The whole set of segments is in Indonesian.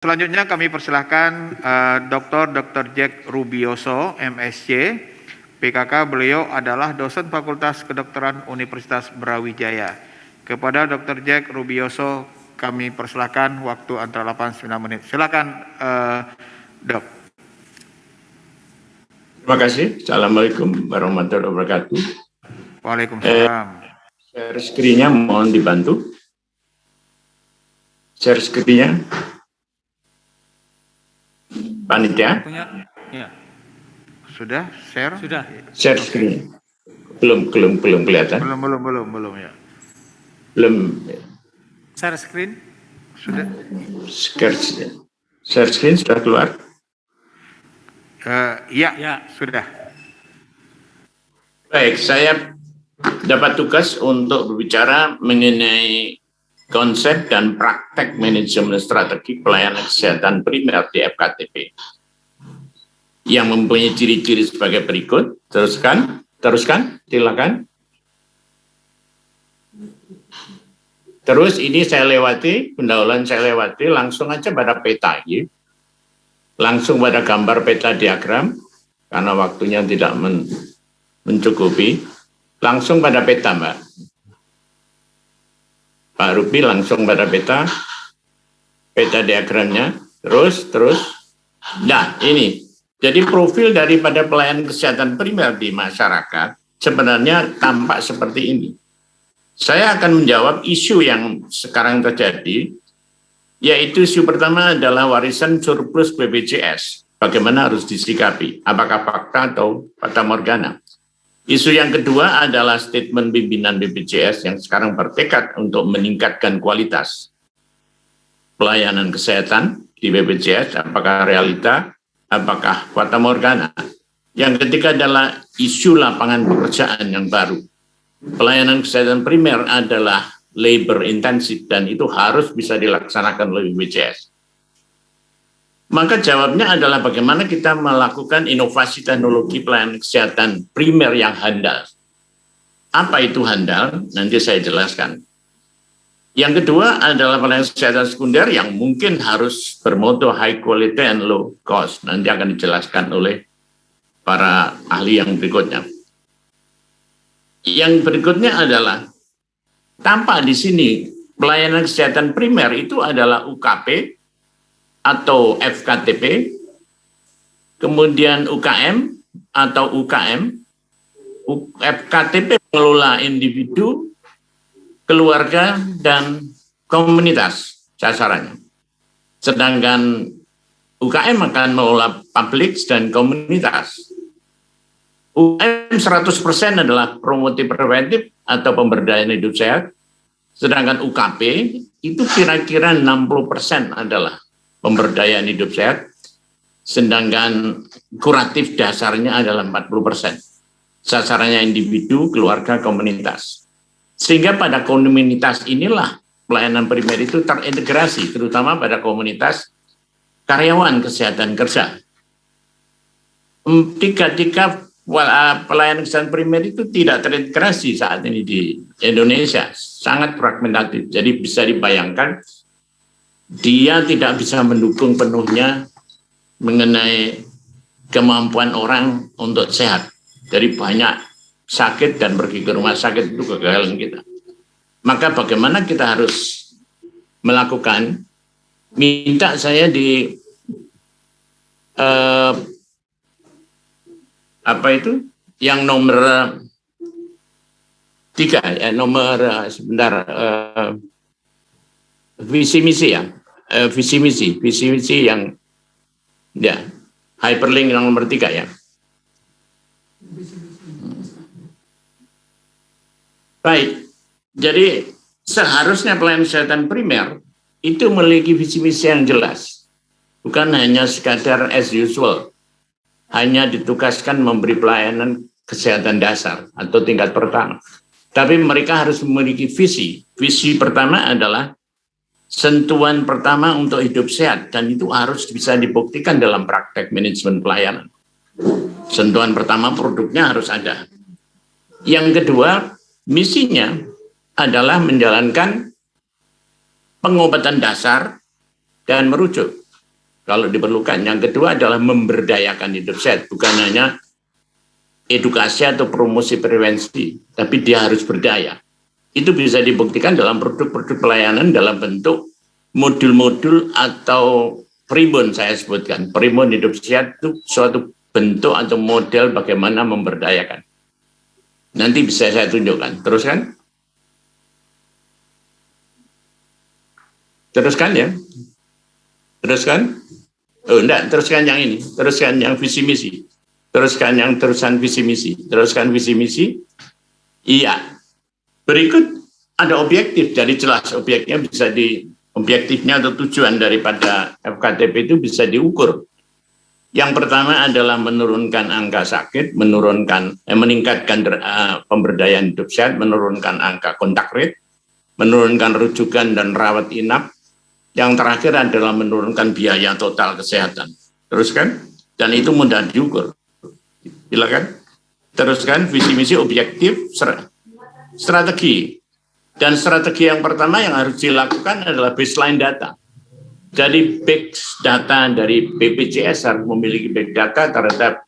Selanjutnya kami persilahkan Dr. Jack Rubioso, MSc. PKK beliau adalah dosen Fakultas Kedokteran Universitas Brawijaya. Kepada Dr. Jack Rubioso kami persilahkan waktu antara 8-9 menit. Silakan Dok. Terima kasih. Assalamualaikum warahmatullahi wabarakatuh. Waalaikumsalam. Share screen-nya mohon dibantu. Share screen-nya. Panitia. Ya. Sudah share? Sudah. Share screen. Belum kelihatan. Belum ya. Belum. Share screen. Sudah. Share screen sudah keluar. Ya, sudah. Baik, saya dapat tugas untuk berbicara mengenai konsep dan praktek manajemen strategi pelayanan kesehatan primer di FKTP yang mempunyai ciri-ciri sebagai berikut. Teruskan, silakan. Terus ini saya lewati, pendahuluan saya lewati, langsung aja pada peta ini. Langsung pada gambar peta diagram, karena waktunya tidak mencukupi. Langsung pada peta, Mbak. Pak Rupi langsung pada peta diagramnya, terus. Nah, ini. Jadi profil daripada pelayanan kesehatan primer di masyarakat sebenarnya tampak seperti ini. Saya akan menjawab isu yang sekarang terjadi, yaitu isu pertama adalah warisan surplus BPJS. Bagaimana harus disikapi? Apakah fakta atau fata morgana? Isu yang kedua adalah statement pimpinan BPJS yang sekarang bertekad untuk meningkatkan kualitas pelayanan kesehatan di BPJS. Apakah realita? Apakah fata morgana? Yang ketiga adalah isu lapangan pekerjaan yang baru. Pelayanan kesehatan primer adalah labor intensif dan itu harus bisa dilaksanakan oleh BPJS. Maka jawabnya adalah bagaimana kita melakukan inovasi teknologi pelayanan kesehatan primer yang handal. Apa itu handal? Nanti saya jelaskan. Yang kedua adalah pelayanan kesehatan sekunder yang mungkin harus bermoto high quality and low cost. Nanti akan dijelaskan oleh para ahli yang berikutnya. Yang berikutnya adalah tampak di sini pelayanan kesehatan primer itu adalah UKP atau FKTP, kemudian UKM atau UKM. FKTP mengelola individu, keluarga, dan komunitas sasarannya. Sedangkan UKM akan mengelola publik dan komunitas. UKM 100% adalah promotif preventif atau pemberdayaan hidup sehat, sedangkan UKP itu kira-kira 60% adalah pemberdayaan hidup sehat, sedangkan kuratif dasarnya adalah 40%. Sasarannya individu, keluarga, komunitas. Sehingga pada komunitas inilah pelayanan primer itu terintegrasi, terutama pada komunitas karyawan kesehatan kerja. Tiga pelayanan kesehatan primer itu tidak terintegrasi saat ini di Indonesia, sangat fragmentatif. Jadi bisa dibayangkan dia tidak bisa mendukung penuhnya mengenai kemampuan orang untuk sehat. Dari banyak sakit dan pergi ke rumah sakit itu kegagalan kita. Maka bagaimana kita harus melakukan? Minta saya di yang nomor 3 visi misi ya. Visi misi yang ya hyperlink yang nomor 3 ya. Baik, jadi seharusnya pelayanan kesehatan primer itu memiliki visi misi yang jelas, bukan hanya sekadar as usual, hanya ditugaskan memberi pelayanan kesehatan dasar atau tingkat pertama. Tapi mereka harus memiliki visi. Visi pertama adalah sentuhan pertama untuk hidup sehat, dan itu harus bisa dibuktikan dalam praktek manajemen pelayanan. Sentuhan pertama produknya harus ada. Yang kedua, misinya adalah menjalankan pengobatan dasar dan merujuk. kalau diperlukan. Yang kedua adalah memberdayakan hidup sehat, bukan hanya edukasi atau promosi prevensi, tapi dia harus berdaya. Itu bisa dibuktikan dalam produk-produk pelayanan dalam bentuk modul-modul atau primbon saya sebutkan. Primbon hidup sehat itu suatu bentuk atau model bagaimana memberdayakan. Nanti bisa saya tunjukkan. Teruskan. Teruskan ya. Teruskan. Oh enggak, teruskan yang ini. Teruskan yang visi misi. Teruskan yang terusan visi misi. Teruskan visi misi. Iya. Berikut ada objektif. Jadi jelas objeknya bisa objektifnya atau tujuan daripada FKTP itu bisa diukur. Yang pertama adalah menurunkan angka sakit, meningkatkan pemberdayaan hidup sehat, menurunkan angka kontak rate, menurunkan rujukan dan rawat inap. Yang terakhir adalah menurunkan biaya total kesehatan. Teruskan, dan itu mudah diukur. Silakan. Teruskan visi misi objektif strategi. Dan strategi yang pertama yang harus dilakukan adalah baseline data. Jadi big data dari BPJS harus memiliki big data terhadap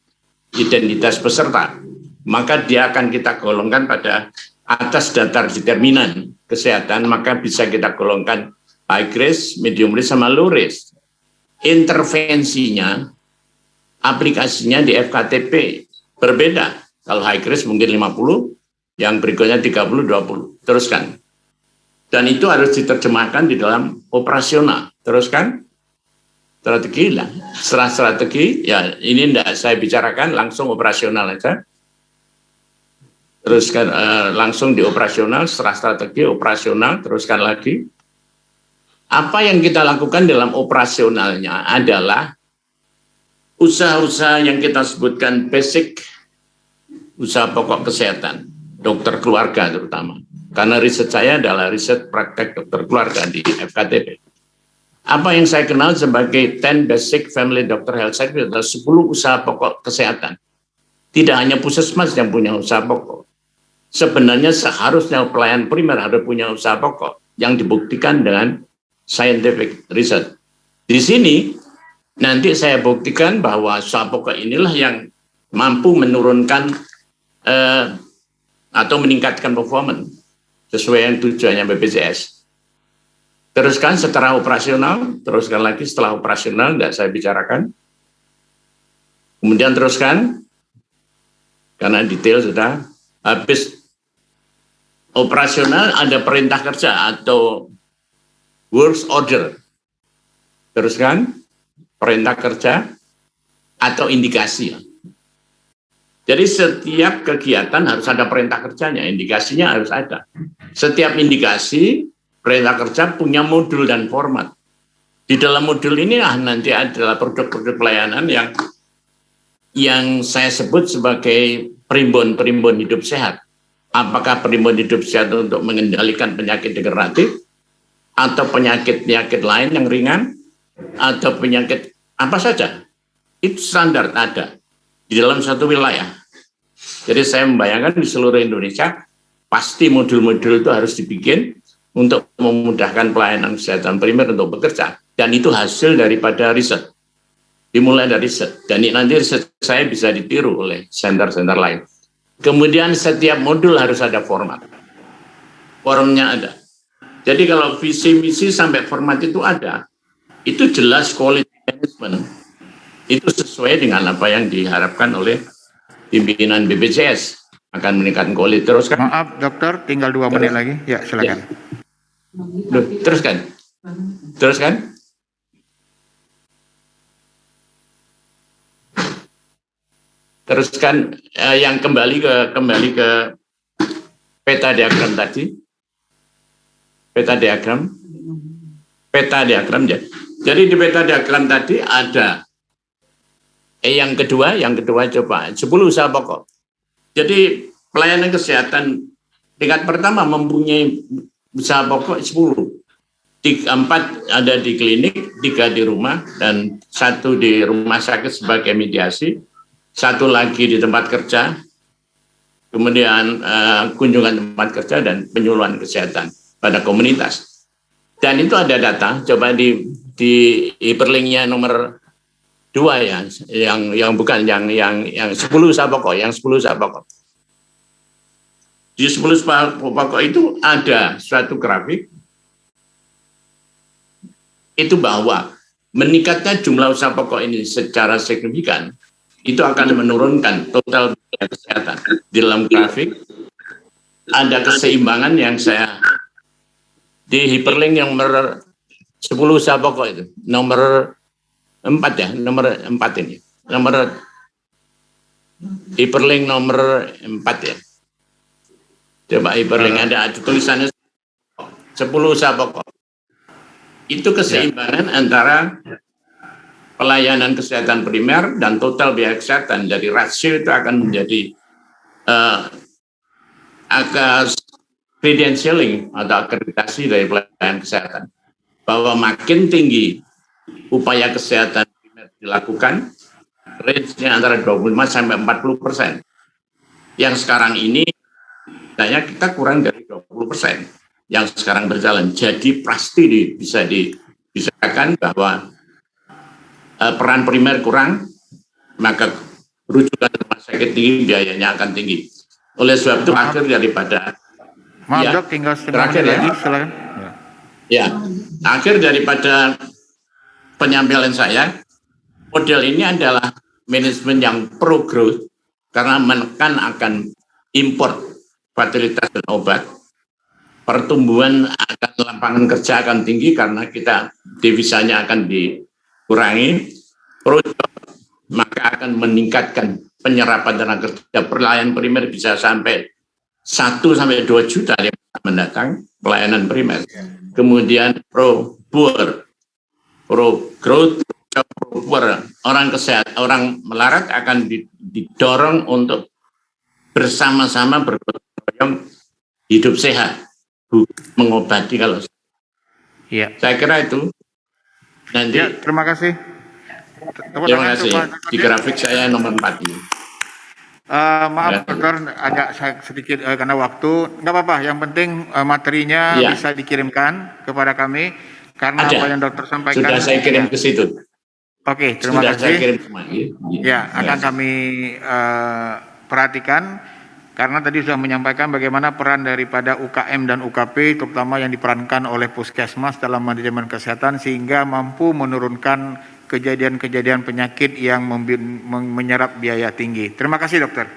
identitas peserta. Maka dia akan kita golongkan pada atas daftar determinan kesehatan, maka bisa kita golongkan high risk, medium risk, sama low risk. Intervensinya, aplikasinya di FKTP berbeda. Kalau high risk mungkin 50, yang berikutnya 30-20. Teruskan. Dan itu harus diterjemahkan di dalam operasional. Teruskan. Strategi lah. Setelah strategi, ya ini tidak saya bicarakan, langsung operasional aja. Teruskan langsung di operasional, setelah strategi operasional, teruskan lagi. Apa yang kita lakukan dalam operasionalnya adalah usaha-usaha yang kita sebutkan basic, usaha pokok kesehatan, dokter keluarga terutama. Karena riset saya adalah riset praktek dokter keluarga di FKTP. Apa yang saya kenal sebagai 10 basic family doctor health service adalah 10 usaha pokok kesehatan. Tidak hanya puskesmas yang punya usaha pokok. Sebenarnya seharusnya pelayan primer harus punya usaha pokok yang dibuktikan dengan scientific research. Di sini nanti saya buktikan bahwa usaha pokok inilah yang mampu menurunkan atau meningkatkan performance sesuai yang tujuannya BPJS. Teruskan setelah operasional, teruskan lagi setelah operasional, tidak saya bicarakan. Kemudian teruskan, karena detail sudah, habis operasional ada perintah kerja atau works order. Teruskan, perintah kerja atau indikasi. Jadi setiap kegiatan harus ada perintah kerjanya, indikasinya harus ada. Setiap indikasi, perintah kerja punya modul dan format. Di dalam modul ini nanti adalah produk-produk pelayanan yang saya sebut sebagai primbon hidup sehat. Apakah primbon hidup sehat untuk mengendalikan penyakit degeneratif, atau penyakit-penyakit lain yang ringan, atau penyakit apa saja. Itu standar ada di dalam satu wilayah. Jadi saya membayangkan di seluruh Indonesia, pasti modul-modul itu harus dibikin untuk memudahkan pelayanan kesehatan primer untuk bekerja. Dan itu hasil daripada riset. Dimulai dari riset. Dan nanti riset saya bisa ditiru oleh center-center lain. Kemudian setiap modul harus ada format. Formnya ada. Jadi kalau visi misi sampai format itu ada, itu jelas quality management. Itu sesuai dengan apa yang diharapkan oleh pimpinan BPJS. Akan meningkatkan quality. Teruskan. Maaf dokter, tinggal 2 menit lagi. Ya silakan. Ya. Teruskan. Teruskan. Teruskan yang kembali ke peta diagram tadi. Peta diagram ya. Jadi di peta diagram tadi ada yang kedua coba 10 usaha pokok. Jadi pelayanan kesehatan tingkat pertama mempunyai usaha pokok 10. 4 ada di klinik, 3 di rumah, dan 1 di rumah sakit sebagai mediasi, 1 lagi di tempat kerja, kemudian kunjungan tempat kerja dan penyuluhan kesehatan pada komunitas. Dan itu ada data, coba di hyperlinknya nomor 2 ya, yang bukan yang 10 pokok, yang 10 pokok. Di 10 pokok itu ada suatu grafik itu bahwa meningkatnya jumlah usaha pokok ini secara signifikan itu akan menurunkan total biaya kesehatan. Di dalam grafik ada keseimbangan yang saya di hyperlink yang nomor 10 usaha pokok itu, nomor 4 ya, nomor 4 ini. Nomor hyperlink nomor 4 ya. Coba hyperlink ada tulisannya 10 usaha pokok. Itu keseimbangan antara pelayanan kesehatan primer dan total biaya kesehatan. Jadi rasio itu akan menjadi credentialing atau akreditasi dari pelayanan kesehatan. Bahwa makin tinggi upaya kesehatan primer dilakukan, range-nya antara 25 sampai 40%. Yang sekarang ini saya kita kurang dari 20% yang sekarang berjalan. Jadi pasti bisa dibicarakan bahwa peran primer kurang, maka rujukan rumah sakit tinggi, biayanya akan tinggi. Oleh sebab itu akhir daripada Maaf Dok, tinggal setengah menit lagi, silakan. Ya, akhir daripada penyampaian saya, model ini adalah manajemen yang pro growth karena menekan akan import fasilitas dan obat. Pertumbuhan akan lapangan kerja akan tinggi karena kita devisanya akan dikurangi. Maka akan meningkatkan penyerapan tenaga kerja. Pelayanan primer bisa sampai 1 sampai 2 juta yang mendatang pelayanan primer. Kemudian pro growth, pro poor, orang melarat akan didorong untuk bersama-sama bergotong hidup sehat, mengobati kalau. Iya. Saya kira itu. Nanti. Ya, terima kasih. Terima kasih. Di grafik saya nomor 4 ini. Maaf dokter, agak sedikit karena waktu. Nggak apa-apa, yang penting materinya bisa dikirimkan kepada kami. Karena apa yang dokter sampaikan. Sudah saya kirim ke situ. Oke, terima kasih. Saya kirim semua. Ya, akan kami perhatikan. Karena tadi sudah menyampaikan bagaimana peran daripada UKM dan UKP, terutama yang diperankan oleh Puskesmas dalam manajemen kesehatan, sehingga mampu menurunkan kejadian-kejadian penyakit yang menyerap biaya tinggi. Terima kasih dokter.